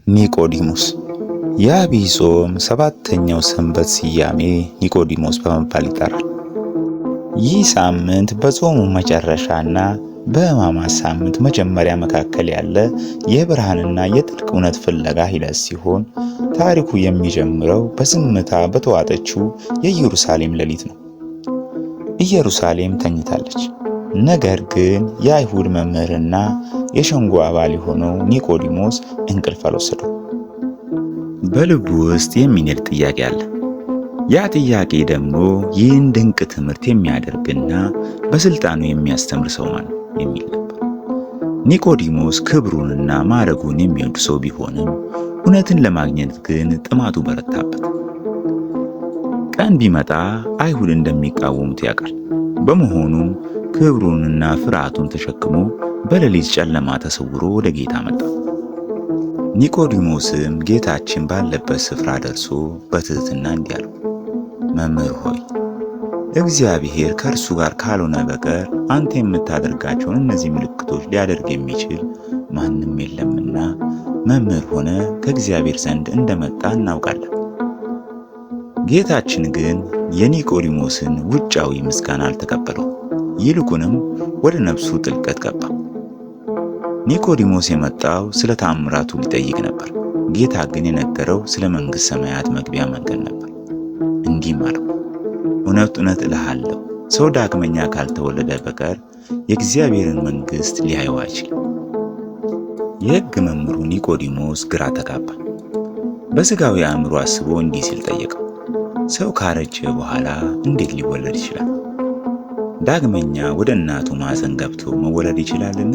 ኒቆዲሞስ። የዐቢይ ጾም ሰባተኛው ሰንበት ስያሜ ኒቆዲሞስ በመባል ይጠራል። ይህ ሳምንት በጾሙ መጨረሻና በሕማማት ሳምንት መጀመሪያ መካከል ያለ የብርሃንና የጥልቅ እውነት ፍለጋ ሂደት ሲሆን ታሪኩ የሚጀምረው በዝምታ በተዋጠችው የኢየሩሳሌም ሌሊት ነው። ኢየሩሳሌም ተኝታለች። ነገር ግን የአይሁድ መምህርና የሸንጎ አባል የሆነው ኒቆዲሞስ እንቅልፍ አልወሰደው። በልቡ ውስጥ የሚነድ ጥያቄ አለ። ያ ጥያቄ ደግሞ ይህን ድንቅ ትምህርት የሚያደርግና በስልጣኑ የሚያስተምር ሰው ማን ነው የሚል ነበር። ኒቆዲሞስ ክብሩንና ማዕረጉን የሚወድ ሰው ቢሆንም እውነትን ለማግኘት ግን ጥማቱ በረታበት። ቀን ቢመጣ አይሁድ እንደሚቃወሙት ያውቃል። በመሆኑም ክብሩንና ፍርሃቱን ተሸክሞ በሌሊት ጨለማ ተሰውሮ ወደ ጌታ መጣ። ኒቆዲሞስም ጌታችን ባለበት ስፍራ ደርሶ በትህትና እንዲህ አለው፣ መምህር ሆይ እግዚአብሔር ከእርሱ ጋር ካልሆነ በቀር አንተ የምታደርጋቸውን እነዚህ ምልክቶች ሊያደርግ የሚችል ማንም የለምና መምህር ሆነ ከእግዚአብሔር ዘንድ እንደመጣ እናውቃለን። ጌታችን ግን የኒቆዲሞስን ውጫዊ ምስጋና አልተቀበለው። ይልቁንም ወደ ነፍሱ ጥልቀት ገባ። ኒቆዲሞስ የመጣው ስለ ተአምራቱ ሊጠይቅ ነበር። ጌታ ግን የነገረው ስለ መንግሥተ ሰማያት መግቢያ መንገድ ነበር። እንዲህም አለው፣ እውነት እውነት እልሃለሁ ሰው ዳግመኛ ካልተወለደ በቀር የእግዚአብሔርን መንግሥት ሊያየው አይችልም። የሕግ መምህሩ ኒቆዲሞስ ግራ ተጋባ። በሥጋዊ አእምሮ አስቦ እንዲህ ሲል ጠየቀው፣ ሰው ካረጀ በኋላ እንዴት ሊወለድ ይችላል? ዳግመኛ ወደ እናቱ ማኅፀን ገብቶ መወለድ ይችላልን?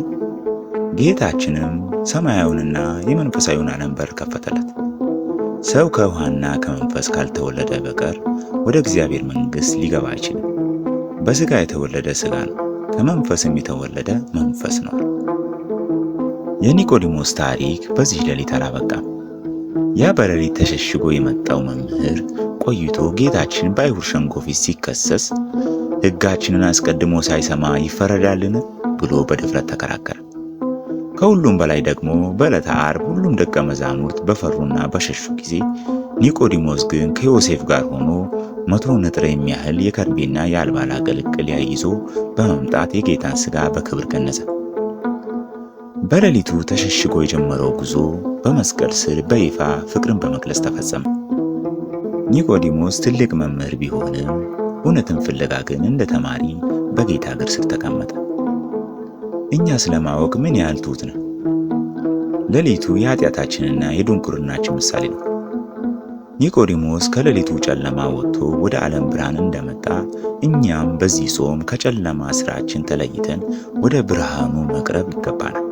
ጌታችንም ሰማያዊውንና የመንፈሳዊውን ዓለም በር ከፈተለት። ሰው ከውሃና ከመንፈስ ካልተወለደ በቀር ወደ እግዚአብሔር መንግሥት ሊገባ አይችልም። በሥጋ የተወለደ ሥጋ ነው፣ ከመንፈስም የተወለደ መንፈስ ነው። የኒቆዲሞስ ታሪክ በዚህ ሌሊት አላበቃም። ያ በሌሊት ተሸሽጎ የመጣው መምህር ቆይቶ ጌታችን በአይሁድ ሸንጎ ፊት ሲከሰስ ሕጋችንን አስቀድሞ ሳይሰማ ይፈረዳልን ብሎ በድፍረት ተከራከረ። ከሁሉም በላይ ደግሞ በዕለተ ዓርብ ሁሉም ደቀ መዛሙርት በፈሩና በሸሹ ጊዜ ኒቆዲሞስ ግን ከዮሴፍ ጋር ሆኖ 100 ንጥር የሚያህል የከርቤና የአልባላ ቅልቅል ይዞ በመምጣት የጌታን ሥጋ በክብር ገነዘ። በሌሊቱ ተሸሽጎ የጀመረው ጉዞ በመስቀል ስር በይፋ ፍቅርን በመግለጽ ተፈጸመ። ኒቆዲሞስ ትልቅ መምህር ቢሆንም እውነትን ፍለጋ ግን እንደ ተማሪ በጌታ እግር ስር ተቀመጠ። እኛ ስለማወቅ ምን ያህል ትሑት ነን? ሌሊቱ የኃጢአታችንና የድንቁርናችን ምሳሌ ነው። ኒቆዲሞስ ከሌሊቱ ጨለማ ወጥቶ ወደ ዓለም ብርሃን እንደመጣ እኛም በዚህ ጾም ከጨለማ ሥራችን ተለይተን ወደ ብርሃኑ መቅረብ ይገባናል።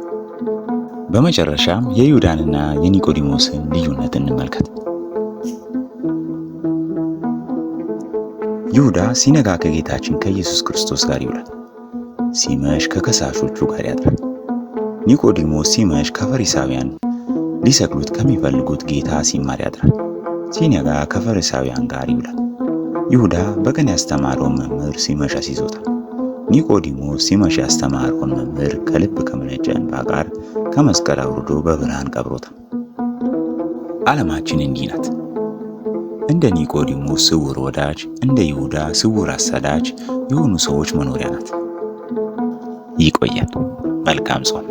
በመጨረሻም የይሁዳንና የኒቆዲሞስን ልዩነት እንመልከት። ይሁዳ ሲነጋ ከጌታችን ከኢየሱስ ክርስቶስ ጋር ይውላል፣ ሲመሽ ከከሳሾቹ ጋር ያድራል። ኒቆዲሞስ ሲመሽ ከፈሪሳውያን ሊሰቅሉት ከሚፈልጉት ጌታ ሲማር ያድራል፣ ሲነጋ ከፈሪሳውያን ጋር ይውላል። ይሁዳ በቀን ያስተማረውን መምህር ሲመሽ አስይዞታል። ኒቆዲሞስ ሲመሽ ያስተማረውን መምህር ከልብ ከመነጨ እንባ ጋር ከመስቀል አውርዶ በብርሃን ቀብሮታል። ዓለማችን እንዲህ ናት። እንደ ኒቆዲሞስ ስውር ወዳጅ፣ እንደ ይሁዳ ስውር አሳዳጅ የሆኑ ሰዎች መኖሪያ ናት። ይቆያል። መልካም ጾም።